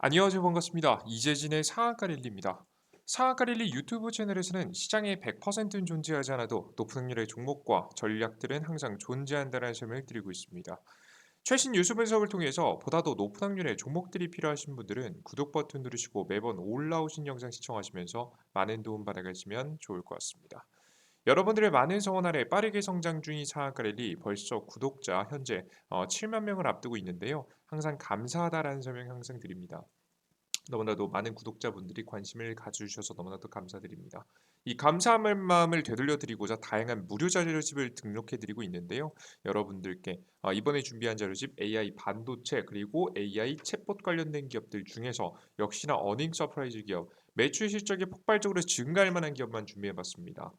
안녕하세요. 반갑습니다. 이재진의 상한가 랠리입니다. 상한가 랠리 유튜브 채널에서는 시장에 100%는 존재하지 않아도 높은 확률의 종목과 전략들은 항상 존재한다는 설명을 드리고 있습니다. 최신 뉴스 분석을 통해서 보다 더 높은 확률의 종목들이 필요하신 분들은 구독 버튼 누르시고 매번 올라오신 영상 시청하시면서 많은 도움 받아가시면 좋을 것 같습니다. 여러분들의 많은 성원 아래 빠르게 성장 중인 상한가 랠리 벌써 구독자 현재 7만 명을 앞두고 있는데요. 항상 감사하다라는 설명 항상 드립니다. 너무나도 많은 구독자분들이 관심을 가져주셔서 너무나도 감사드립니다. 이 감사한 마음을 되돌려드리고자 다양한 무료 자료집을 등록해드리고 있는데요. 여러분들께 이번에 준비한 자료집 AI 반도체 그리고 AI 챗봇 관련된 기업들 중에서 역시나 어닝 서프라이즈 기업, 매출 실적이 폭발적으로 증가할 만한 기업만 준비해봤습니다.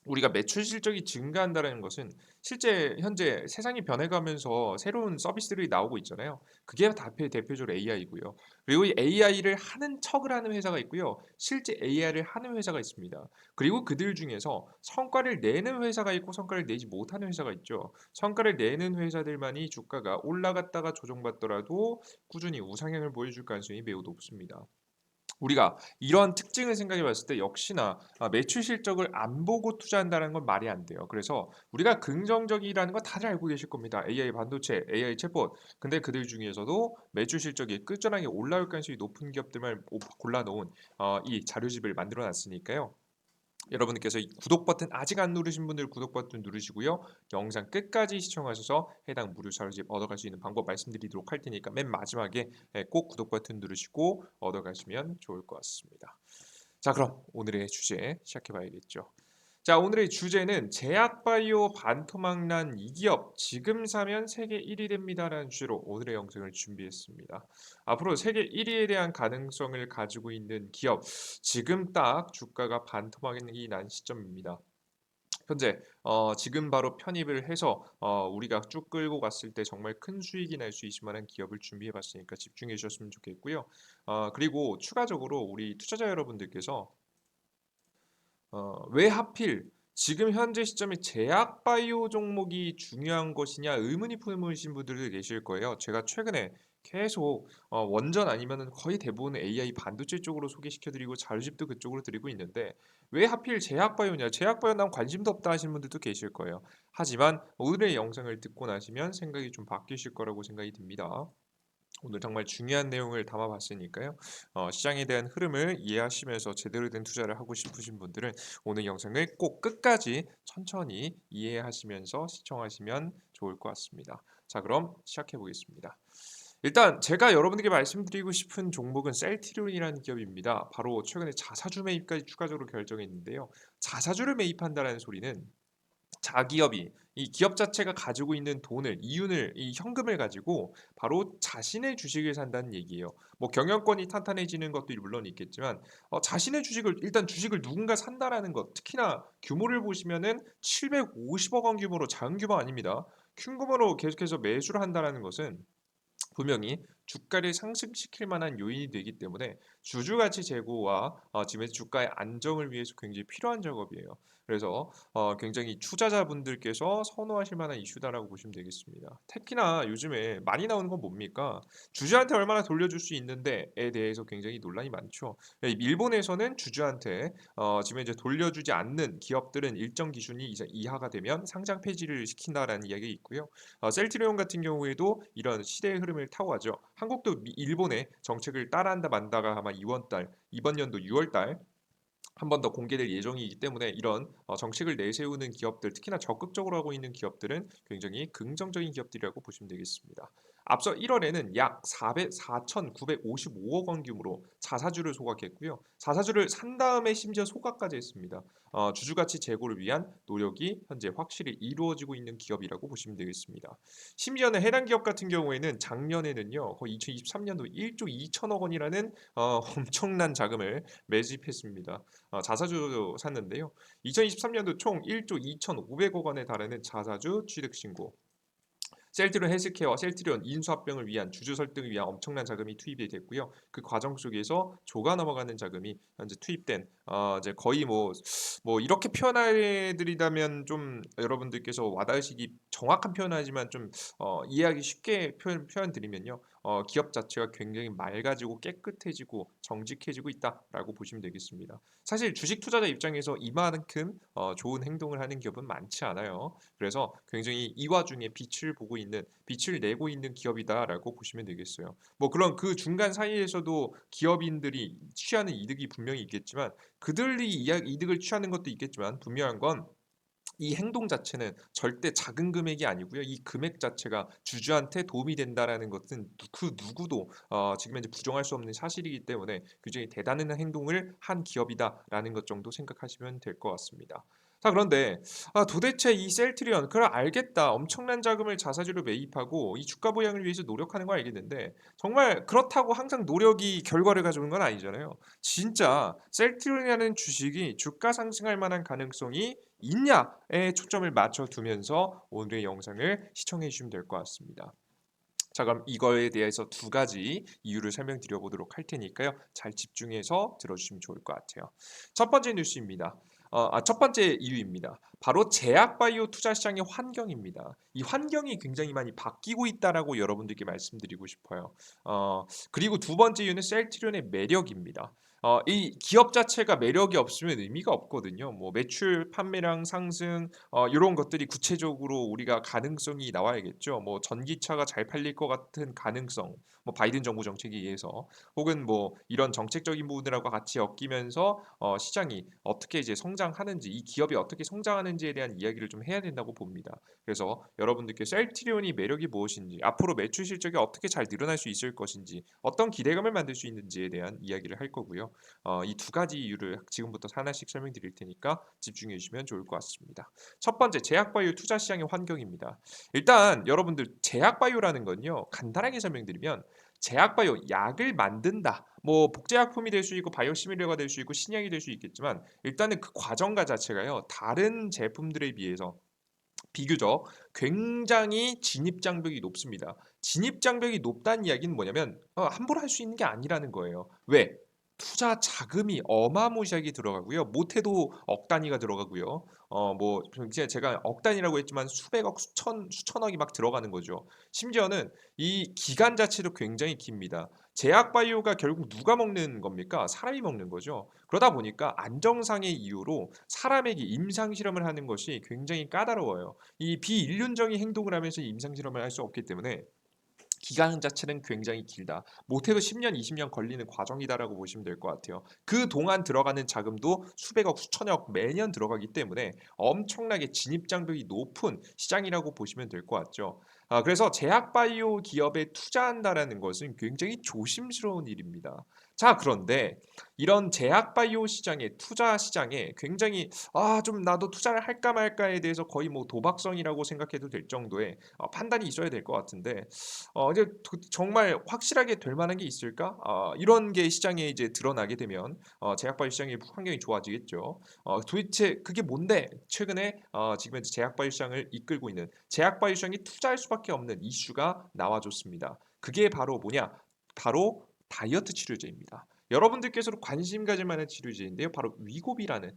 우리가 매출 실적이 증가한다는 것은 실제 현재 세상이 변해가면서 새로운 서비스들이 나오고 있잖아요. 그게 대표적으로 AI고요. 그리고 이 AI를 하는 척을 하는 회사가 있고요. 실제 AI를 하는 회사가 있습니다. 그리고 그들 중에서 성과를 내는 회사가 있고 성과를 내지 못하는 회사가 있죠. 성과를 내는 회사들만이 주가가 올라갔다가 조정받더라도 꾸준히 우상향을 보여줄 가능성이 매우 높습니다. 우리가 이런 특징을 생각해 봤을 때 역시나 매출 실적을 안 보고 투자한다는 건 말이 안 돼요. 그래서 우리가 긍정적이라는 건 다들 알고 계실 겁니다. AI 반도체, AI 챗봇. 근데 그들 중에서도 매출 실적이 끝전하게 올라올 가능성이 높은 기업들만 골라 놓은 이 자료집을 만들어 놨으니까요. 여러분들께서 이 구독 버튼 아직 안 누르신 분들 구독 버튼 누르시고요. 영상 끝까지 시청하셔서 해당 무료 자료집 얻어갈 수 있는 방법 말씀드리도록 할 테니까 맨 마지막에 꼭 구독 버튼 누르시고 얻어가시면 좋을 것 같습니다. 자, 그럼 오늘의 주제 시작해 봐야겠죠. 자, 오늘의 주제는 제약바이오 반토막난 이 기업 지금 사면 세계 1위 됩니다라는 주제로 오늘의 영상을 준비했습니다. 앞으로 세계 1위에 대한 가능성을 가지고 있는 기업 지금 딱 주가가 반토막이 난 시점입니다. 현재 지금 바로 편입을 해서 우리가 쭉 끌고 갔을 때 정말 큰 수익이 날 수 있을 만한 기업을 준비해 봤으니까 집중해 주셨으면 좋겠고요. 그리고 추가적으로 우리 투자자 여러분들께서 왜 하필 지금 현재 시점에 제약 바이오 종목이 중요한 것이냐 의문이 품으신 분들도 계실 거예요. 제가 최근에 계속 원전 아니면은 거의 대부분 AI 반도체 쪽으로 소개시켜드리고 자료집도 그쪽으로 드리고 있는데 왜 하필 제약 바이오냐? 제약 바이오 난 관심도 없다 하시는 분들도 계실 거예요. 하지만 오늘의 영상을 듣고 나시면 생각이 좀 바뀌실 거라고 생각이 듭니다. 오늘 정말 중요한 내용을 담아봤으니까요. 시장에 대한 흐름을 이해하시면서 제대로 된 투자를 하고 싶으신 분들은 오늘 영상을 꼭 끝까지 천천히 이해하시면서 시청하시면 좋을 것 같습니다. 자, 그럼 시작해 보겠습니다. 일단 제가 여러분들께 말씀드리고 싶은 종목은 셀트리온이라는 기업입니다. 바로 최근에 자사주 매입까지 추가적으로 결정했는데요. 자사주를 매입한다는 소리는 자기업이 이 기업 자체가 가지고 있는 돈을 이윤을 이 현금을 가지고 바로 자신의 주식을 산다는 얘기예요. 뭐 경영권이 탄탄해지는 것도 물론 있겠지만 자신의 주식을 일단 주식을 누군가 산다라는 것 특히나 규모를 보시면은 750억 원 규모로 작은 규모 아닙니다. 큰 규모로 계속해서 매수를 한다라는 것은 분명히 주가를 상승시킬 만한 요인이 되기 때문에 주주 가치 제고와 지금 주가의 안정을 위해서 굉장히 필요한 작업이에요. 그래서 굉장히 투자자분들께서 선호하실 만한 이슈다라고 보시면 되겠습니다. 특히나 요즘에 많이 나오는 건 뭡니까? 주주한테 얼마나 돌려줄 수 있는데에 대해서 굉장히 논란이 많죠. 일본에서는 주주한테 지금 이제 돌려주지 않는 기업들은 일정 기준이 이제 이하가 되면 상장 폐지를 시킨다라는 이야기가 있고요. 셀트리온 같은 경우에도 이런 시대의 흐름을 타고 가죠. 한국도 일본의 정책을 따라한다 만다가 아마 이번 연도 6월 달 한 번 더 공개될 예정이기 때문에 이런 정책을 내세우는 기업들, 특히나 적극적으로 하고 있는 기업들은 굉장히 긍정적인 기업들이라고 보시면 되겠습니다. 앞서 1월에는 약 4,955억 원 규모로 자사주를 소각했고요. 자사주를 산 다음에 심지어 소각까지 했습니다. 주주가치 제고를 위한 노력이 현재 확실히 이루어지고 있는 기업이라고 보시면 되겠습니다. 심지어는 해당 기업 같은 경우에는 작년에는요, 거의 2023년도 1조 2천억 원이라는 엄청난 자금을 매집했습니다. 자사주 샀는데요. 2023년도 총 1조 2,500억 원에 달하는 자사주 취득 신고. 셀트리온 헬스케어와 셀트리온 인수합병을 위한 주주 설득을 위한 엄청난 자금이 투입이 됐고요. 그 과정 속에서 조가 넘어가는 자금이 현재 투입된 이제 거의 뭐 이렇게 표현해 드리자면 좀 여러분들께서 와닿으시기 정확한 표현하지만 좀 이해하기 쉽게 표현 드리면요. 기업 자체가 굉장히 맑아지고 깨끗해지고 정직해지고 있다라고 보시면 되겠습니다. 사실 주식 투자자 입장에서 이만큼 좋은 행동을 하는 기업은 많지 않아요. 그래서 굉장히 이 와중에 빛을 내고 있는 기업이다라고 보시면 되겠어요. 뭐 그런 그 중간 사이에서도 기업인들이 취하는 이득이 분명히 있겠지만 그들이 이득을 취하는 것도 있겠지만 분명한 건 이 행동 자체는 절대 작은 금액이 아니고요. 이 금액 자체가 주주한테 도움이 된다라는 것은 그 누구도 지금 현재 부정할 수 없는 사실이기 때문에 굉장히 대단한 행동을 한 기업이다라는 것 정도 생각하시면 될 것 같습니다. 자, 그런데 도대체 이 셀트리온 그걸 알겠다. 엄청난 자금을 자사주로 매입하고 이 주가 부양을 위해서 노력하는 거 알겠는데 정말 그렇다고 항상 노력이 결과를 가져오는 건 아니잖아요. 진짜 셀트리온이라는 주식이 주가 상승할 만한 가능성이 있냐에 초점을 맞춰 두면서 오늘의 영상을 시청해 주시면 될 것 같습니다. 자, 그럼 이거에 대해서 두 가지 이유를 설명드려 보도록 할 테니까요. 잘 집중해서 들어주시면 좋을 것 같아요. 첫 번째 뉴스입니다. 첫 번째 이유입니다. 바로 제약바이오 투자 시장의 환경입니다. 이 환경이 굉장히 많이 바뀌고 있다라고 여러분들께 말씀드리고 싶어요. 그리고 두 번째 이유는 셀트리온의 매력입니다. 이 기업 자체가 매력이 없으면 의미가 없거든요. 뭐 매출, 판매량 상승, 이런 것들이 구체적으로 우리가 가능성이 나와야겠죠. 뭐 전기차가 잘 팔릴 것 같은 가능성, 뭐 바이든 정부 정책에 의해서 혹은 뭐 이런 정책적인 부분들하고 같이 엮이면서 시장이 어떻게 이제 성장하는지, 이 기업이 어떻게 성장하는지에 대한 이야기를 좀 해야 된다고 봅니다. 그래서 여러분들께 셀트리온이 매력이 무엇인지, 앞으로 매출 실적이 어떻게 잘 늘어날 수 있을 것인지, 어떤 기대감을 만들 수 있는지에 대한 이야기를 할 거고요. 이 두 가지 이유를 지금부터 하나씩 설명드릴 테니까 집중해 주시면 좋을 것 같습니다. 첫 번째, 제약바이오 투자 시장의 환경입니다. 일단 여러분들 제약바이오라는 건요. 간단하게 설명드리면 제약바이오 약을 만든다. 뭐 복제약품이 될 수 있고 바이오시밀러가 될 수 있고 신약이 될 수 있겠지만 일단은 그 과정과 자체가요. 다른 제품들에 비해서 비교적 굉장히 진입 장벽이 높습니다. 진입 장벽이 높다는 이야기는 뭐냐면 함부로 할 수 있는 게 아니라는 거예요. 왜? 투자 자금이 어마무시하게 들어가고요. 못해도 억 단위가 들어가고요. 뭐 제가 억 단위라고 했지만 수백억, 수천억이 막 들어가는 거죠. 심지어는 이 기간 자체도 굉장히 깁니다. 제약 바이오가 결국 누가 먹는 겁니까? 사람이 먹는 거죠. 그러다 보니까 안정상의 이유로 사람에게 임상 실험을 하는 것이 굉장히 까다로워요. 이 비인륜적인 행동을 하면서 임상 실험을 할 수 없기 때문에 기간 자체는 굉장히 길다. 못해도 10년, 20년 걸리는 과정이다라고 보시면 될 것 같아요. 그 동안 들어가는 자금도 수백억, 수천억 매년 들어가기 때문에 엄청나게 진입 장벽이 높은 시장이라고 보시면 될 것 같죠. 그래서 제약바이오 기업에 투자한다라는 것은 굉장히 조심스러운 일입니다. 자, 그런데 이런 제약바이오 시장의 투자 시장에 굉장히 좀 나도 투자를 할까 말까에 대해서 거의 뭐 도박성이라고 생각해도 될 정도의 판단이 있어야 될 것 같은데 이제 정말 확실하게 될 만한 게 있을까? 이런 게 시장에 이제 드러나게 되면 제약바이오 시장의 환경이 좋아지겠죠. 도대체 그게 뭔데? 최근에 지금 현재 제약바이오 시장을 이끌고 있는 제약바이오 시장이 투자할 수밖에 없는 이슈가 나와줬습니다. 그게 바로 뭐냐? 바로 다이어트 치료제입니다. 여러분들께서도 관심 가질 만한 치료제인데요. 바로 위고비라는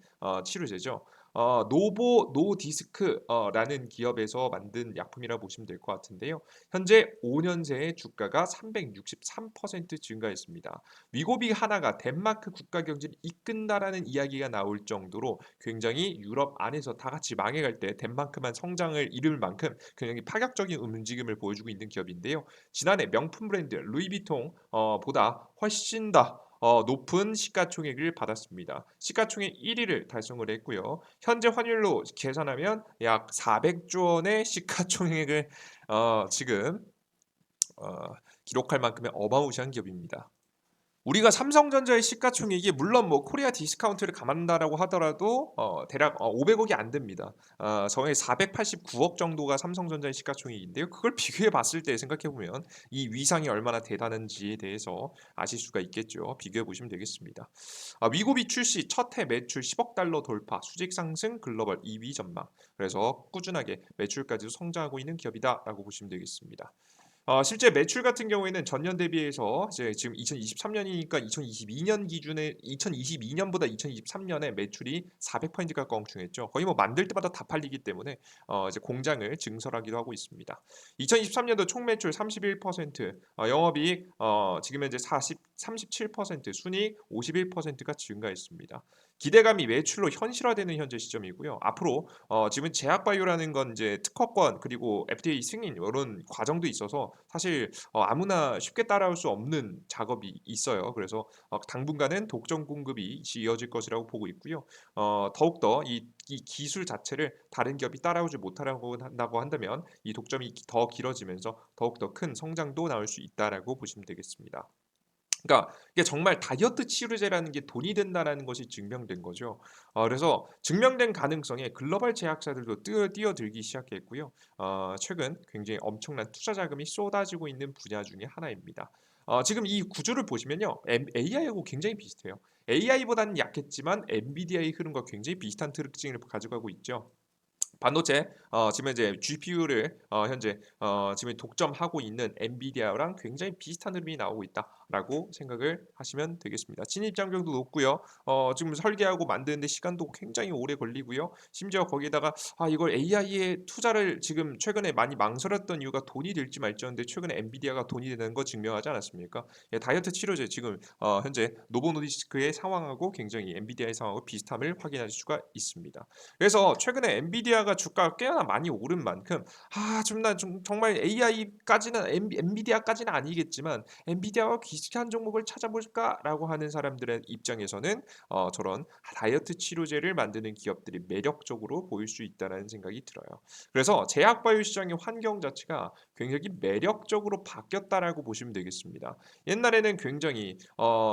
치료제죠. 노보 노디스크라는 기업에서 만든 약품이라고 보시면 될 것 같은데요. 현재 5년 새에 주가가 363% 증가했습니다. 위고비 하나가 덴마크 국가 경제를 이끈다라는 이야기가 나올 정도로 굉장히 유럽 안에서 다 같이 망해갈 때 덴마크만 성장을 이룰 만큼 굉장히 파격적인 움직임을 보여주고 있는 기업인데요. 지난해 명품 브랜드 루이비통 보다 훨씬 더 높은 시가총액을 받았습니다. 시가총액 1위를 달성을 했고요. 현재 환율로 계산하면 약 400조 원의 시가총액을 지금 기록할 만큼의 어마무시한 기업입니다. 우리가 삼성전자의 시가총액이 물론 뭐 코리아 디스카운트를 감안한다라고 하더라도 대략 500억이 안 됩니다. 저의 489억 정도가 삼성전자의 시가총액인데요. 그걸 비교해 봤을 때 생각해 보면 이 위상이 얼마나 대단한지에 대해서 아실 수가 있겠죠. 비교해 보시면 되겠습니다. 위고비 출시 첫 해 매출 10억 달러 돌파, 수직 상승, 글로벌 2위 전망. 그래서 꾸준하게 매출까지도 성장하고 있는 기업이다라고 보시면 되겠습니다. 실제 매출 같은 경우에는 전년 대비해서 이제 지금 2023년이니까 2022년 기준에 2022년보다 2023년에 매출이 400% 가까이 엉충했죠. 거의 뭐 만들 때마다 다 팔리기 때문에 이제 공장을 증설하기도 하고 있습니다. 2023년도 총 매출 31%, 영업이익 지금 현재 37%, 순이익 51%가 증가했습니다. 기대감이 매출로 현실화되는 현재 시점이고요. 앞으로 지금 제약바이오라는 건 이제 특허권 그리고 FDA 승인 이런 과정도 있어서 사실 아무나 쉽게 따라올 수 없는 작업이 있어요. 그래서 당분간은 독점 공급이 이어질 것이라고 보고 있고요. 더욱더 이 기술 자체를 다른 기업이 따라오지 못하라고 한다고 한다면 이 독점이 더 길어지면서 더욱더 큰 성장도 나올 수 있다라고 보시면 되겠습니다. 그러니까 이게 정말 다이어트 치료제라는 게 돈이 된다라는 것이 증명된 거죠. 그래서 증명된 가능성에 글로벌 제약사들도 뛰어들기 시작했고요. 최근 굉장히 엄청난 투자 자금이 쏟아지고 있는 분야 중에 하나입니다. 지금 이 구조를 보시면요, AI하고 굉장히 비슷해요. AI보다는 약했지만 엔비디아의 흐름과 굉장히 비슷한 특징을 가져가고 있죠. 반도체 지금 이제 GPU를 현재 지금 독점하고 있는 엔비디아랑 굉장히 비슷한 흐름이 나오고 있다라고 생각을 하시면 되겠습니다. 진입 장벽도 높고요. 지금 설계하고 만드는데 시간도 굉장히 오래 걸리고요. 심지어 거기에다가 이걸 AI에 투자를 지금 최근에 많이 망설였던 이유가 돈이 될지 말지였는데 최근에 엔비디아가 돈이 되는 거 증명하지 않았습니까? 예, 다이어트 치료제 지금 현재 노보노디스크의 상황하고 굉장히 엔비디아의 상황하고 비슷함을 확인할 수가 있습니다. 그래서 최근에 엔비디아가 주가가 꽤나 많이 오른 만큼 좀 정말 AI까지는 엔비디아까지는 아니겠지만 엔비디아와 비슷한 종목을 찾아볼까라고 하는 사람들의 입장에서는 저런 다이어트 치료제를 만드는 기업들이 매력적으로 보일 수 있다는 생각이 들어요. 그래서 제약바이오 시장의 환경 자체가 굉장히 매력적으로 바뀌었다라고 보시면 되겠습니다. 옛날에는 굉장히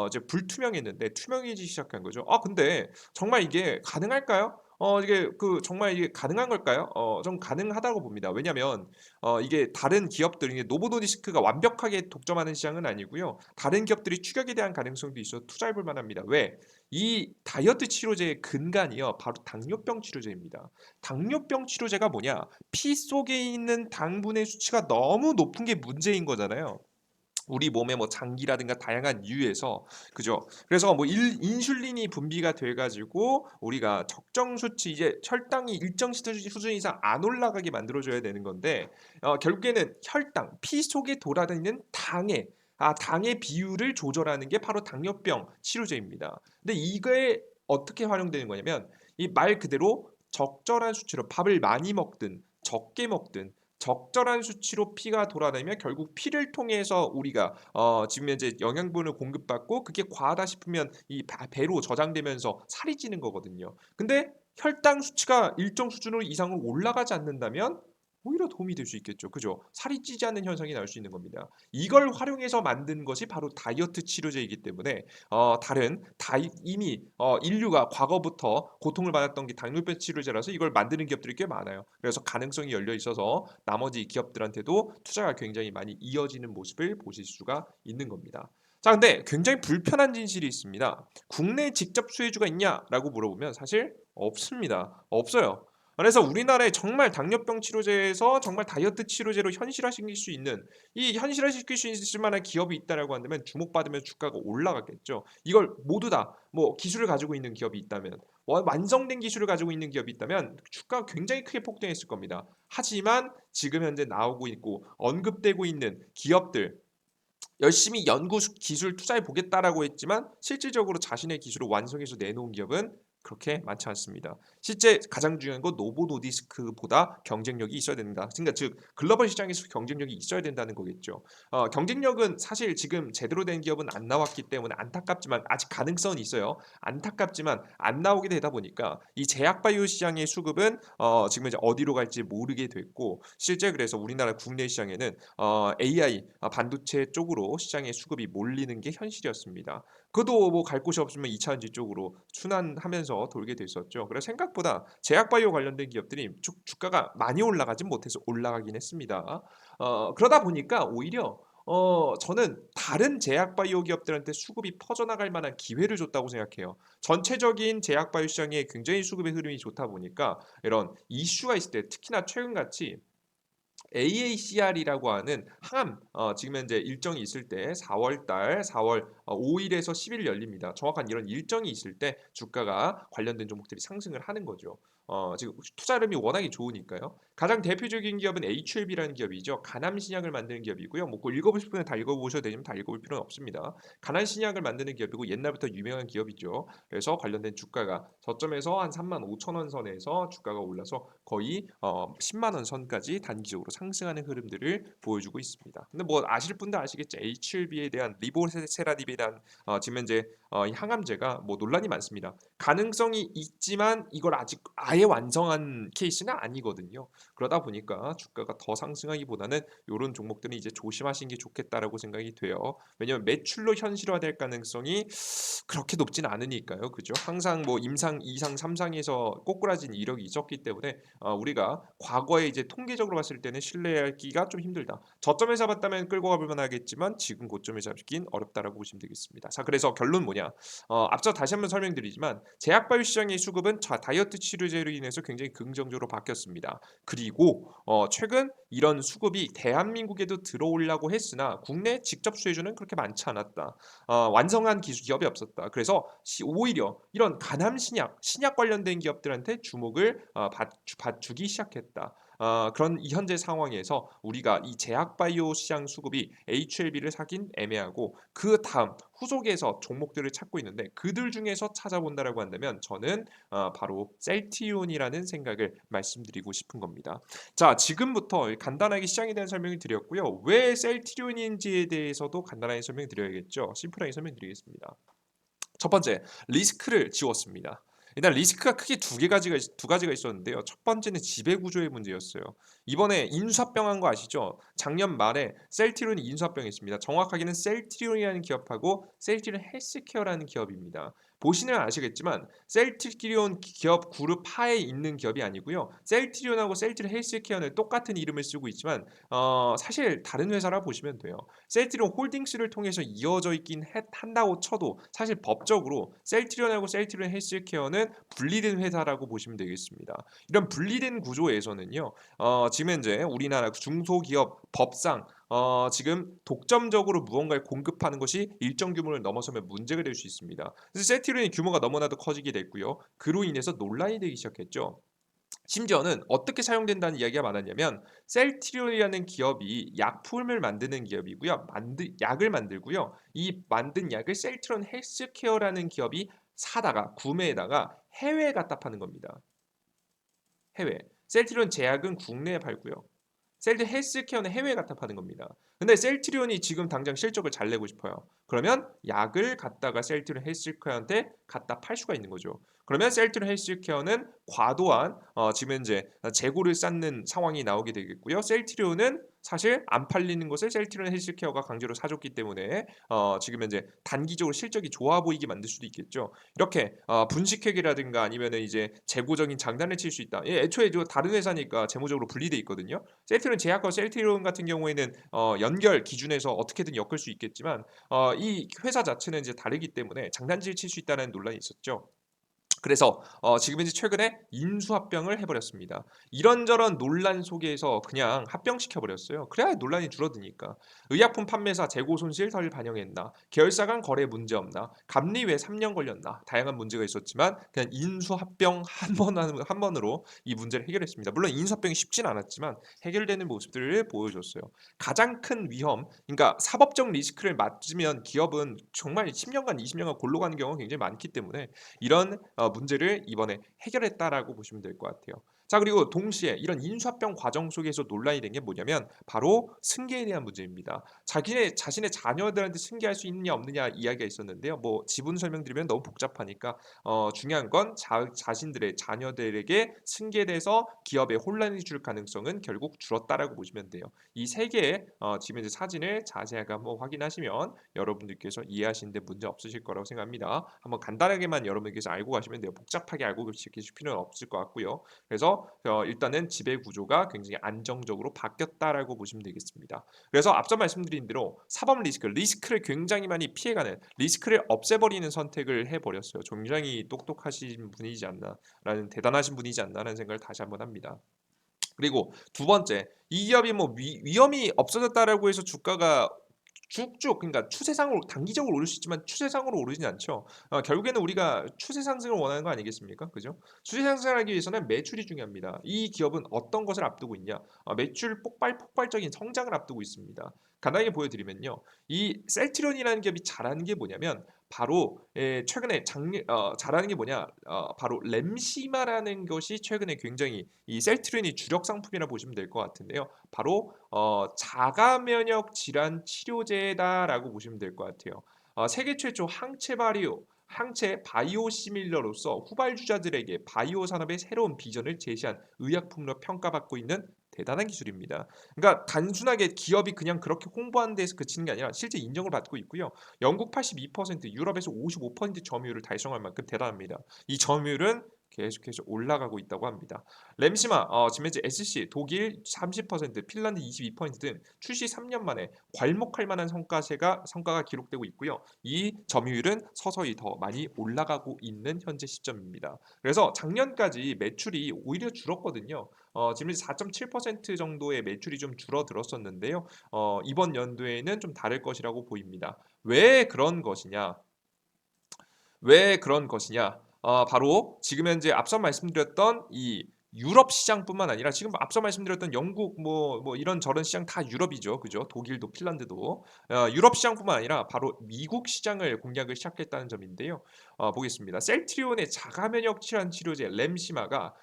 이제 불투명했는데 투명해지기 시작한 거죠. 근데 정말 이게 가능할까요? 이게 정말 이게 가능한 걸까요? 좀 가능하다고 봅니다. 왜냐면 이게 다른 기업들 이게 노보노디스크가 완벽하게 독점하는 시장은 아니고요. 다른 기업들이 추격에 대한 가능성도 있어 투자해 볼 만합니다. 왜? 이 다이어트 치료제의 근간이요. 바로 당뇨병 치료제입니다. 당뇨병 치료제가 뭐냐? 피 속에 있는 당분의 수치가 너무 높은 게 문제인 거잖아요. 우리 몸의 뭐 장기라든가 다양한 이유에서 그죠. 그래서 뭐 인슐린이 분비가 돼 가지고 우리가 적정 수치 이제 혈당이 일정 수준 이상 안 올라가게 만들어 줘야 되는 건데 결국에는 혈당, 피 속에 돌아다니는 당의 비율을 조절하는 게 바로 당뇨병 치료제입니다. 근데 이게 어떻게 활용되는 거냐면 이 말 그대로 적절한 수치로 밥을 많이 먹든 적게 먹든 적절한 수치로 피가 돌아다니면 결국 피를 통해서 우리가 지금 현재 영양분을 공급받고 그게 과하다 싶으면 이 배로 저장되면서 살이 찌는 거거든요. 근데 혈당 수치가 일정 수준으로 이상으로 올라가지 않는다면 오히려 도움이 될 수 있겠죠. 그죠? 살이 찌지 않는 현상이 나올 수 있는 겁니다. 이걸 활용해서 만든 것이 바로 다이어트 치료제이기 때문에 이미 인류가 과거부터 고통을 받았던 게 당뇨병 치료제라서 이걸 만드는 기업들이 꽤 많아요. 그래서 가능성이 열려 있어서 나머지 기업들한테도 투자가 굉장히 많이 이어지는 모습을 보실 수가 있는 겁니다. 자, 근데 굉장히 불편한 진실이 있습니다. 국내 직접 수혜주가 있냐라고 물어보면 사실 없습니다. 없어요. 그래서 우리나라에 정말 당뇨병 치료제에서 정말 다이어트 치료제로 현실화시킬 수 있는 이 현실화시킬 수 있을 만한 기업이 있다라고 한다면 주목받으면 주가가 올라가겠죠. 이걸 모두 다 뭐 기술을 가지고 있는 기업이 있다면 완성된 기술을 가지고 있는 기업이 있다면 주가가 굉장히 크게 폭등했을 겁니다. 하지만 지금 현재 나오고 있고 언급되고 있는 기업들 열심히 연구 기술 투자해 보겠다라고 했지만 실질적으로 자신의 기술을 완성해서 내놓은 기업은 그렇게 많지 않습니다. 실제 가장 중요한 건 노보노디스크보다 경쟁력이 있어야 된다. 그러니까 즉 글로벌 시장에서 경쟁력이 있어야 된다는 거겠죠. 경쟁력은 사실 지금 제대로 된 기업은 안 나왔기 때문에 안타깝지만 아직 가능성은 있어요. 안타깝지만 안 나오게 되다 보니까 이 제약바이오 시장의 수급은 지금 이제 어디로 갈지 모르게 됐고 실제 그래서 우리나라 국내 시장에는 AI 반도체 쪽으로 시장의 수급이 몰리는 게 현실이었습니다. 그도 뭐 갈 곳이 없으면 2차전지 쪽으로 순환하면서 돌게 됐었죠. 그래서 생각보다 제약바이오 관련된 기업들이 주가가 많이 올라가진 못해서 올라가긴 했습니다. 그러다 보니까 오히려 저는 다른 제약바이오 기업들한테 수급이 퍼져나갈 만한 기회를 줬다고 생각해요. 전체적인 제약바이오 시장에 굉장히 수급의 흐름이 좋다 보니까 이런 이슈가 있을 때 특히나 최근같이 AACR이라고 하는 항암 지금 현재 일정이 있을 때 4월 달 4월 5일에서 10일 열립니다. 정확한 이런 일정이 있을 때 주가가 관련된 종목들이 상승을 하는 거죠. 지금 투자 흐름이 워낙에 좋으니까요. 가장 대표적인 기업은 HLB라는 기업이죠. 간암 신약을 만드는 기업이고요. 뭐 그거 읽어보실 분은 다 읽어보셔도 되지만 다 읽어볼 필요는 없습니다. 간암 신약을 만드는 기업이고 옛날부터 유명한 기업이죠. 그래서 관련된 주가가 저점에서 한 3만 5천 원 선에서 주가가 올라서 거의 10만 원 선까지 단기적으로 상승하는 흐름들을 보여주고 있습니다. 근데 뭐 아실 분들 아시겠죠? HLB에 대한 리보세라닙에 대한 지금 현재 이 항암제가 뭐 논란이 많습니다. 가능성이 있지만 이걸 아직 아예 완성한 케이스는 아니거든요. 그러다 보니까 주가가 더 상승하기보다는 이런 종목들은 이제 조심하시는 게 좋겠다라고 생각이 돼요. 왜냐하면 매출로 현실화될 가능성이 그렇게 높진 않으니까요. 그죠? 항상 뭐 임상, 2상, 3상에서 꼬꾸라진 이력이 있었기 때문에 우리가 과거에 이제 통계적으로 봤을 때는 신뢰하기가 좀 힘들다. 저점에 잡았다면 끌고 가볼 만하겠지만 지금 고점에 잡긴 어렵다라고 보시면 되겠습니다. 자, 그래서 결론 뭐냐? 앞서 다시 한번 설명드리지만 제약바이오 시장의 수급은 다이어트 치료제로 인해서 굉장히 긍정적으로 바뀌었습니다. 그리고 최근 이런 수급이 대한민국에도 들어오려고 했으나 국내 직접 수혜주는 그렇게 많지 않았다. 완성한 기업이 없었다. 그래서 오히려 이런 간암 신약 관련된 기업들한테 주목을 받주기 시작했다. 그런 이 현재 상황에서 우리가 이 제약바이오 시장 수급이 HLB를 사긴 애매하고 그 다음 후속에서 종목들을 찾고 있는데 그들 중에서 찾아본다라고 한다면 저는 바로 셀티온이라는 생각을 말씀드리고 싶은 겁니다. 자, 지금부터 간단하게 시장에 대한 설명을 드렸고요. 왜 셀티온인지에 대해서도 간단하게 설명드려야겠죠. 심플하게 설명드리겠습니다. 첫 번째, 리스크를 지웠습니다. 일단 리스크가 크게 두 가지가 있었는데요. 첫 번째는 지배 구조의 문제였어요. 이번에 인수합병한 거 아시죠? 작년 말에 셀트리온이 인수합병했습니다. 정확하게는 셀트리온이라는 기업하고 셀트리온 헬스케어라는 기업입니다. 보시면 아시겠지만 셀트리온 기업 그룹 하에 있는 기업이 아니고요. 셀트리온하고 셀트리온 헬스케어는 똑같은 이름을 쓰고 있지만 사실 다른 회사라 보시면 돼요. 셀트리온 홀딩스를 통해서 이어져 있긴 한다고 쳐도 사실 법적으로 셀트리온하고 셀트리온 헬스케어는 분리된 회사라고 보시면 되겠습니다. 이런 분리된 구조에서는요. 지금 현재 우리나라 중소기업 법상 지금 독점적으로 무언가를 공급하는 것이 일정 규모를 넘어서면 문제가 될 수 있습니다. 그래서 셀트리온의 규모가 너무나도 커지게 됐고요. 그로 인해서 논란이 되기 시작했죠. 심지어는 어떻게 사용된다는 이야기가 많았냐면 셀트리온이라는 기업이 약품을 만드는 기업이고요. 약을 만들고요. 이 만든 약을 셀트리온 헬스케어라는 기업이 사다가 구매에다가 해외에 갖다 파는 겁니다. 해외. 셀트리온 제약은 국내에 팔고요. 셀트 헬스케어는 해외에 갖다 파는 겁니다. 근데 셀트리온이 지금 당장 실적을 잘 내고 싶어요. 그러면 약을 갖다가 셀트리온 헬스케어한테 갖다 팔 수가 있는 거죠. 그러면 셀트리온 헬스케어는 과도한 지금 현재 재고를 쌓는 상황이 나오게 되겠고요. 셀트리온은 사실 안 팔리는 것을 셀트리온 헬스케어가 강제로 사줬기 때문에 지금 현재 단기적으로 실적이 좋아 보이게 만들 수도 있겠죠. 이렇게 분식회계라든가 아니면은 이제 재고적인 장단을 칠 수 있다. 애초에 다른 회사니까 재무적으로 분리돼 있거든요. 셀트리온 제약과 셀트리온 같은 경우에는 연결 기준에서 어떻게든 엮을 수 있겠지만 이 회사 자체는 이제 다르기 때문에 장단질 칠 수 있다는 논란이 있었죠. 그래서 지금 이제 최근에 인수합병을 해버렸습니다. 이런저런 논란 속에서 그냥 합병시켜 버렸어요. 그래야 논란이 줄어드니까. 의약품 판매사 재고 손실 덜 반영했나? 계열사 간 거래 문제 없나? 감리 왜 3년 걸렸나? 다양한 문제가 있었지만 그냥 인수합병 한 번으로 이 문제를 해결했습니다. 물론 인수합병이 쉽진 않았지만 해결되는 모습들을 보여줬어요. 가장 큰 위험, 그러니까 사법적 리스크를 맞으면 기업은 정말 10년간, 20년간 골로 가는 경우가 굉장히 많기 때문에 이런 문제를 이번에 해결했다라고 보시면 될 것 같아요. 자, 그리고 동시에 이런 인수합병 과정 속에서 논란이 된 게 뭐냐면 바로 승계에 대한 문제입니다. 자신의 자녀들한테 승계할 수 있느냐 없느냐 이야기가 있었는데요. 뭐 지분 설명드리면 너무 복잡하니까 중요한 건 자신들의 자녀들에게 승계돼서 기업에 혼란이 줄 가능성은 결국 줄었다라고 보시면 돼요. 이 세 개의 지금 이제 사진을 자세하게 한번 확인하시면 여러분들께서 이해하시는데 문제 없으실 거라고 생각합니다. 한번 간단하게만 여러분께서 알고 가시면 돼요. 복잡하게 알고 계실 필요는 없을 것 같고요. 그래서 일단은 지배 구조가 굉장히 안정적으로 바뀌었다라고 보시면 되겠습니다. 그래서 앞서 말씀드린 대로 사법 리스크를 굉장히 많이 피해가는 리스크를 없애버리는 선택을 해버렸어요. 굉장히 똑똑하신 분이지 않나라는 대단하신 분이지 않나라는 생각을 다시 한번 합니다. 그리고 두 번째, 이 기업이 뭐 위험이 없어졌다라고 해서 주가가 쭉쭉 그러니까 추세상으로 단기적으로 오를 수 있지만 추세상으로 오르진 않죠. 결국에는 우리가 추세 상승을 원하는 거 아니겠습니까? 그죠? 추세 상승하기 위해서는 매출이 중요합니다. 이 기업은 어떤 것을 앞두고 있냐? 매출 폭발적인 성장을 앞두고 있습니다. 간단하게 보여드리면요. 이 셀트리온이라는 기업이 잘하는 게 뭐냐면 바로 최근에 잘하는 게 뭐냐? 바로 램시마라는 것이 최근에 굉장히 이 셀트리온이 주력 상품이라 보시면 될 것 같은데요. 바로 자가 면역 질환 치료제다라고 보시면 될 것 같아요. 세계 최초 항체 바이오 시밀러로서 후발주자들에게 바이오 산업의 새로운 비전을 제시한 의약품으로 평가받고 있는 대단한 기술입니다. 그러니까 단순하게 기업이 그냥 그렇게 홍보하는 데서 그치는 게 아니라 실제 인정을 받고 있고요. 영국 82%, 유럽에서 55% 점유율을 달성할 만큼 대단합니다. 이 점유율은 계속해서 올라가고 있다고 합니다. 램시마, 지멘즈 SC, 독일 30%, 핀란드 22%등 출시 3년 만에 괄목할 만한 성과가 기록되고 있고요. 이 점유율은 서서히 더 많이 올라가고 있는 현재 시점입니다. 그래서 작년까지 매출이 오히려 줄었거든요. 지금 4.7% 정도의 매출이 좀 줄어들었었는데요. 이번 연도에는 좀 다를 것이라고 보입니다. 왜 그런 것이냐? 왜 그런 것이냐? 바로 지금 현재 앞서 말씀드렸던 이 유럽 시장뿐만 아니라 지금 앞서 말씀드렸던 영국 뭐 이런 저런 시장 다 유럽이죠. 그죠? 독일도 핀란드도 유럽 시장뿐만 아니라 바로 미국 시장을 공략을 시작했다는 점인데요. 보겠습니다. 셀트리온의 자가 면역 질환 치료제 램시마가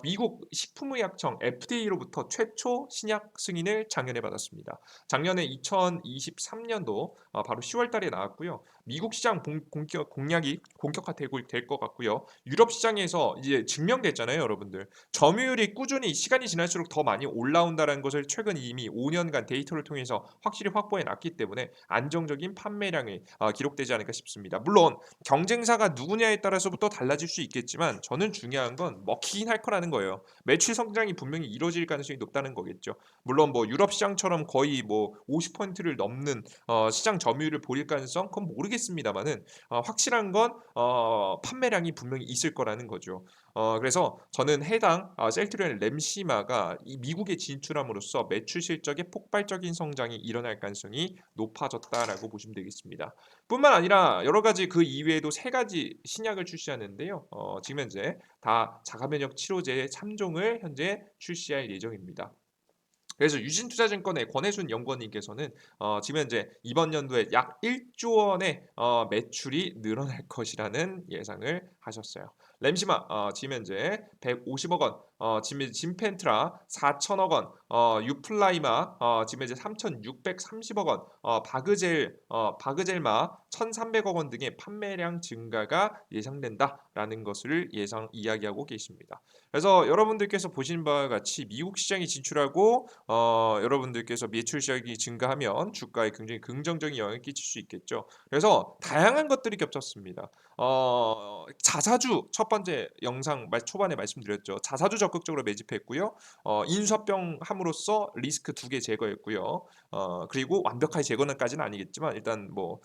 미국 식품의약청 FDA로부터 최초 신약 승인을 작년에 받았습니다. 작년에 2023년도 바로 10월 달에 나왔고요. 미국 시장 공략이 본격화되고 될 것 같고요. 유럽 시장에서 이제 증명됐잖아요, 여러분들. 점유율이 꾸준히 시간이 지날수록 더 많이 올라온다는 것을 최근 이미 5년간 데이터를 통해서 확실히 확보해 놨기 때문에 안정적인 판매량이 기록되지 않을까 싶습니다. 물론 경쟁사가 누구냐에 따라서부터 달라질 수 있겠지만 저는 중요한 건 먹히긴 할 거라는 거예요. 매출 성장이 분명히 이루어질 가능성이 높다는 거겠죠. 물론 뭐 유럽 시장처럼 거의 뭐 50%를 넘는 시장 점유율을 보일 가능성 그건 모르겠습니다만은 확실한 건 판매량이 분명히 있을 거라는 거죠. 그래서 저는 해당 셀트리온 램시마가 이 미국에 진출함으로써 매출 실적의 폭발적인 성장이 일어날 가능성이 높아졌다라고 보시면 되겠습니다. 뿐만 아니라 여러 가지 그 이외에도 세 가지 신약을 출시하는데요. 지금 현재 다 자가면역 치료제의 3종을 현재 출시할 예정입니다. 그래서 유진투자증권의 권혜순 연구원님께서는 지금 현재 이번 연도에 약 1조 원의 매출이 늘어날 것이라는 예상을 하셨어요. 램시마 지금 현재 150억 원, 지금 현재 진펜트라 4천억 원, 유플라이마 지금 현재 3,630억 원, 바그젤마 1,300억 원 등의 판매량 증가가 예상된다라는 것을 이야기하고 계십니다. 그래서 여러분들께서 보신 바와 같이 미국 시장에 진출하고 여러분들께서 매출 시장이 증가하면 주가에 굉장히 긍정적인 영향을 끼칠 수 있겠죠. 그래서 다양한 것들이 겹쳤습니다. 자사주 첫 번째 영상 초반에 말씀드렸죠. 자사주 적극적으로 매집했고요. 인수합병 함으로써 리스크 두 개 제거했고요. 그리고 완벽하게 제거는까지는 아니겠지만 일단 뭐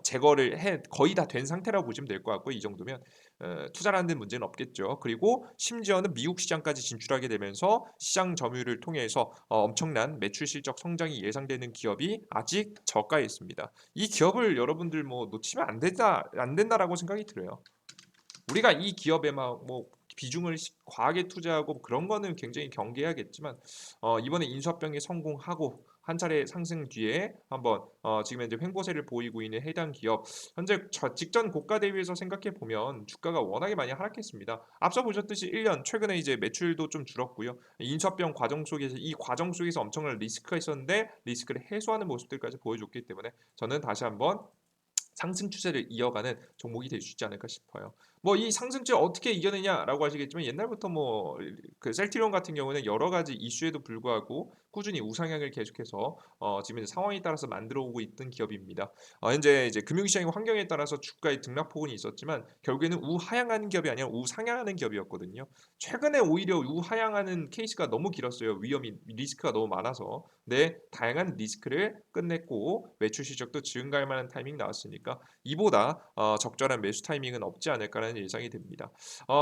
제거를 해 거의 다 된 상태라고 보시면 될 것 같고 이 정도면 투자라는 데 문제는 없겠죠. 그리고 심지어는 미국 시장까지 진출하게 되면서 시장 점유율을 통해서 엄청난 매출 실적 성장이 예상되는 기업이 아직 저가에 있습니다. 이 기업을 여러분들 뭐 놓치면 안 된다라고 생각이 들어요. 우리가 이 기업에 막 뭐 비중을 과하게 투자하고 그런 거는 굉장히 경계해야겠지만 이번에 인수합병에 성공하고 한 차례 상승 뒤에 한번 지금 현재 횡보세를 보이고 있는 해당 기업 현재 직전 고가 대비해서 생각해 보면 주가가 워낙에 많이 하락했습니다. 앞서 보셨듯이 1년 최근에 이제 매출도 좀 줄었고요. 인수합병 과정 속에서 엄청난 리스크가 있었는데 리스크를 해소하는 모습들까지 보여줬기 때문에 저는 다시 한번 상승 추세를 이어가는 종목이 될 수 있지 않을까 싶어요. 뭐 이 상승추를 어떻게 이겨내냐라고 하시겠지만 옛날부터 뭐 그 셀트리온 같은 경우는 여러 가지 이슈에도 불구하고 꾸준히 우상향을 계속해서 지금 이제 상황에 따라서 만들어 오고 있던 기업입니다. 현재 이제 금융시장의 환경에 따라서 주가의 등락폭은 있었지만 결국에는 우하향하는 기업이 아니라 우상향하는 기업이었거든요. 최근에 오히려 우하향하는 케이스가 너무 길었어요. 리스크가 너무 많아서. 네, 다양한 리스크를 끝냈고 매출 실적도 증가할 만한 타이밍 나왔으니까 이보다 적절한 매수 타이밍은 없지 않을까라는 거란 예상이 됩니다.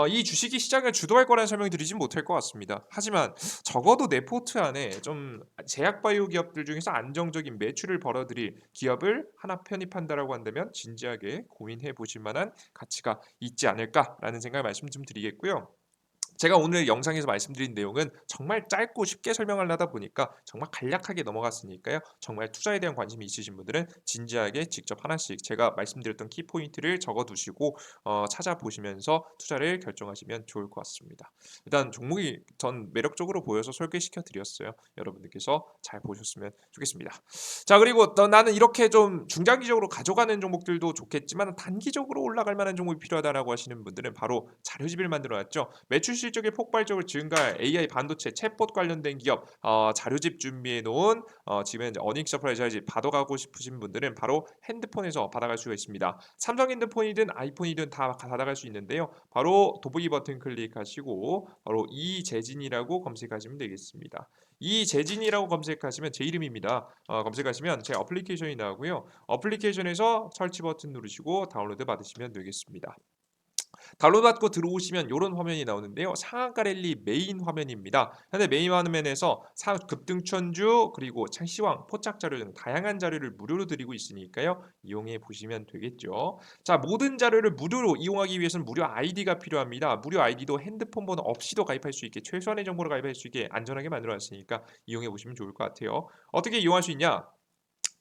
이 주식이 시장을 주도할 거라는 설명을 드리진 못할 것 같습니다. 하지만 적어도 내 포트 안에 좀 제약 바이오 기업들 중에서 안정적인 매출을 벌어들일 기업을 하나 편입한다라고 한다면 진지하게 고민해 보실 만한 가치가 있지 않을까라는 생각을 말씀 좀 드리겠고요. 제가 오늘 영상에서 말씀드린 내용은 정말 짧고 쉽게 설명을 하다 보니까 정말 간략하게 넘어갔으니까요. 정말 투자에 대한 관심이 있으신 분들은 진지하게 직접 하나씩 제가 말씀드렸던 키포인트를 적어두시고 찾아보시면서 투자를 결정하시면 좋을 것 같습니다. 일단 종목이 전 매력적으로 보여서 소개시켜 드렸어요. 여러분들께서 잘 보셨으면 좋겠습니다. 자, 그리고 나는 이렇게 좀 중장기적으로 가져가는 종목들도 좋겠지만 단기적으로 올라갈 만한 종목이 필요하다라고 하시는 분들은 바로 자료집을 만들어 놨죠. 매출 실적이 폭발적으로 증가할 AI 반도체 챗봇 관련된 기업 자료집 준비해 놓은 지금 이제 어닝 서프라이즈 자료집 받아가고 싶으신 분들은 바로 핸드폰에서 받아갈 수가 있습니다. 삼성 핸드폰이든 아이폰이든 다 받아갈 수 있는데요. 바로 더보기 버튼 클릭하시고 바로 이재진이라고 검색하시면 되겠습니다. 이재진이라고 검색하시면 제 이름입니다. 검색하시면 제 어플리케이션이 나오고요. 어플리케이션에서 설치 버튼 누르시고 다운로드 받으시면 되겠습니다. 다운로드 받고 들어오시면 이런 화면이 나오는데요. 상한가 랠리 메인 화면입니다. 현재 메인 화면에서 급등천주 그리고 창시황, 포착 자료 등 다양한 자료를 무료로 드리고 있으니까요. 이용해 보시면 되겠죠. 자, 모든 자료를 무료로 이용하기 위해서는 무료 아이디가 필요합니다. 무료 아이디도 핸드폰 번호 없이도 가입할 수 있게 최소한의 정보를 가입할 수 있게 안전하게 만들어 놨으니까 이용해 보시면 좋을 것 같아요. 어떻게 이용할 수 있냐?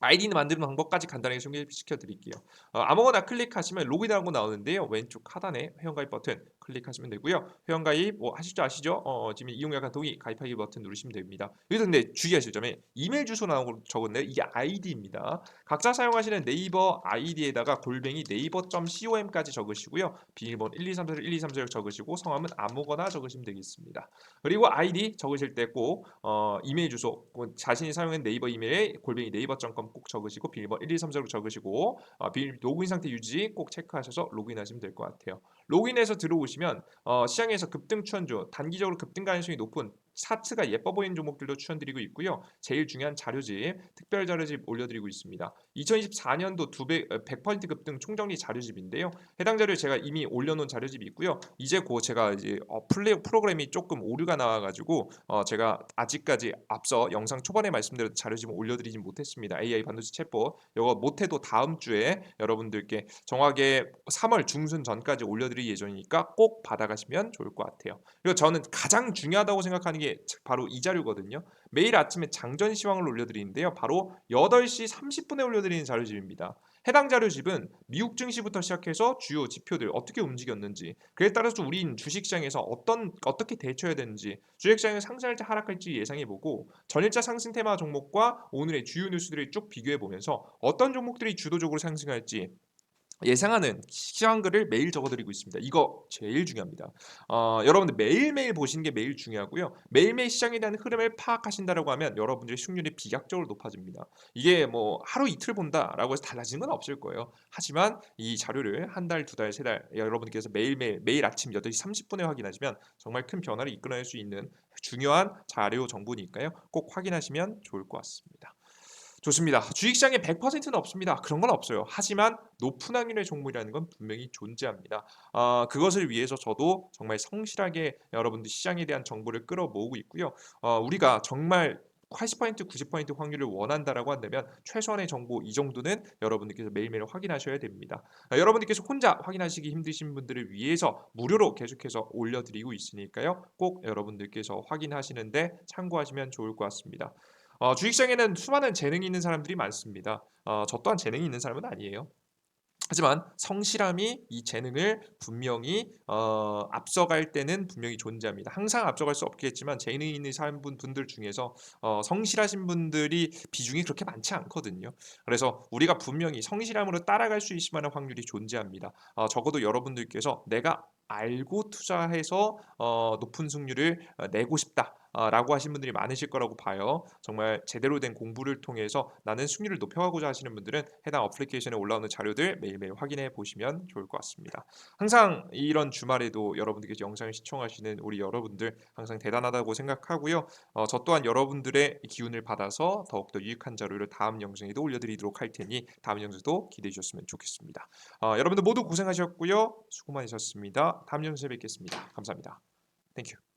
아이디는 만드는 방법까지 간단하게 소개시켜 드릴게요. 아무거나 클릭하시면 로그인하고 나오는데요. 왼쪽 하단에 회원가입 버튼 클릭하시면 되고요. 회원가입 하시죠 아시죠? 지금 이용약관 동의 가입하기 버튼 누르시면 됩니다. 여기서 근데 주의하실 점에 이메일 주소 나오고 적었네요. 이게 아이디입니다. 각자 사용하시는 네이버 아이디에다가 골뱅이 네이버.com까지 적으시고요. 비밀번호 1234 1234 적으시고 성함은 아무거나 적으시면 되겠습니다. 그리고 아이디 적으실 때 꼭 이메일 주소 자신이 사용하는 네이버 이메일 골뱅이 네이버.com 꼭 적으시고 비밀번호 1234로 적으시고 로그인 상태 유지 꼭 체크하셔서 로그인하시면 될 것 같아요. 로그인해서 들어오시면 시장에서 급등 추천주 단기적으로 급등 가능성이 높은 차트가 예뻐 보이는 종목들도 추천드리고 있고요. 제일 중요한 자료집, 특별 자료집 올려드리고 있습니다. 2024년도 100% 급등 총정리 자료집인데요. 해당 자료 제가 이미 올려놓은 자료집이 있고요. 이제 곧 제가 이제 프로그램이 조금 오류가 나와가지고 제가 아직까지 앞서 영상 초반에 말씀드렸던 자료집을 올려드리진 못했습니다. AI 반도체 챗봇 이거 못해도 다음 주에 여러분들께 정확하게 3월 중순 전까지 올려드릴 예정이니까 꼭 받아가시면 좋을 것 같아요. 그리고 저는 가장 중요하다고 생각하는 게 바로 이 자료거든요. 매일 아침에 장전 시황을 올려드리는데요. 바로 8시 30분에 올려드리는 자료집입니다. 해당 자료집은 미국 증시부터 시작해서 주요 지표들 어떻게 움직였는지 그에 따라서 우린 주식시장에서 어떻게 대처해야 되는지 주식시장이 상승할지 하락할지 예상해보고 전일자 상승 테마 종목과 오늘의 주요 뉴스들을 쭉 비교해보면서 어떤 종목들이 주도적으로 상승할지 예상하는 시황글을 매일 적어드리고 있습니다. 이거 제일 중요합니다. 여러분들 매일매일 보시는 게 매일 중요하고요. 매일매일 시장에 대한 흐름을 파악하신다라고 하면 여러분들의 수익률이 비약적으로 높아집니다. 이게 뭐 하루 이틀 본다라고 해서 달라지는 건 없을 거예요. 하지만 이 자료를 한 달, 두 달, 세 달 여러분께서 매일 아침 8시 30분에 확인하시면 정말 큰 변화를 이끌어낼 수 있는 중요한 자료 정보니까요. 꼭 확인하시면 좋을 것 같습니다. 좋습니다. 주식시장에 100%는 없습니다. 그런 건 없어요. 하지만 높은 확률의 종목이라는 건 분명히 존재합니다. 그것을 위해서 저도 정말 성실하게 여러분들 시장에 대한 정보를 끌어모으고 있고요. 우리가 정말 80% 90% 확률을 원한다라고 한다면 최소한의 정보 이 정도는 여러분들께서 매일매일 확인하셔야 됩니다. 여러분들께서 혼자 확인하시기 힘드신 분들을 위해서 무료로 계속해서 올려드리고 있으니까요. 꼭 여러분들께서 확인하시는데 참고하시면 좋을 것 같습니다. 주식시장에는 수많은 재능이 있는 사람들이 많습니다. 저 또한 재능이 있는 사람은 아니에요. 하지만 성실함이 이 재능을 분명히 앞서갈 때는 분명히 존재합니다. 항상 앞서갈 수 없겠지만 재능이 있는 분들 중에서 성실하신 분들이 비중이 그렇게 많지 않거든요. 그래서 우리가 분명히 성실함으로 따라갈 수 있을 만한 확률이 존재합니다. 적어도 여러분들께서 내가 알고 투자해서 높은 수익률을 내고 싶다. 라고 하신 분들이 많으실 거라고 봐요. 정말 제대로 된 공부를 통해서 나는 수익률을 높여가고자 하시는 분들은 해당 어플리케이션에 올라오는 자료들 매일매일 확인해 보시면 좋을 것 같습니다. 항상 이런 주말에도 여러분들께서 영상을 시청하시는 우리 여러분들 항상 대단하다고 생각하고요. 저 또한 여러분들의 기운을 받아서 더욱더 유익한 자료를 다음 영상에도 올려드리도록 할 테니 다음 영상도 기대해 주셨으면 좋겠습니다. 여러분들 모두 고생하셨고요. 수고 많으셨습니다. 다음 영상에 뵙겠습니다. 감사합니다. 땡큐.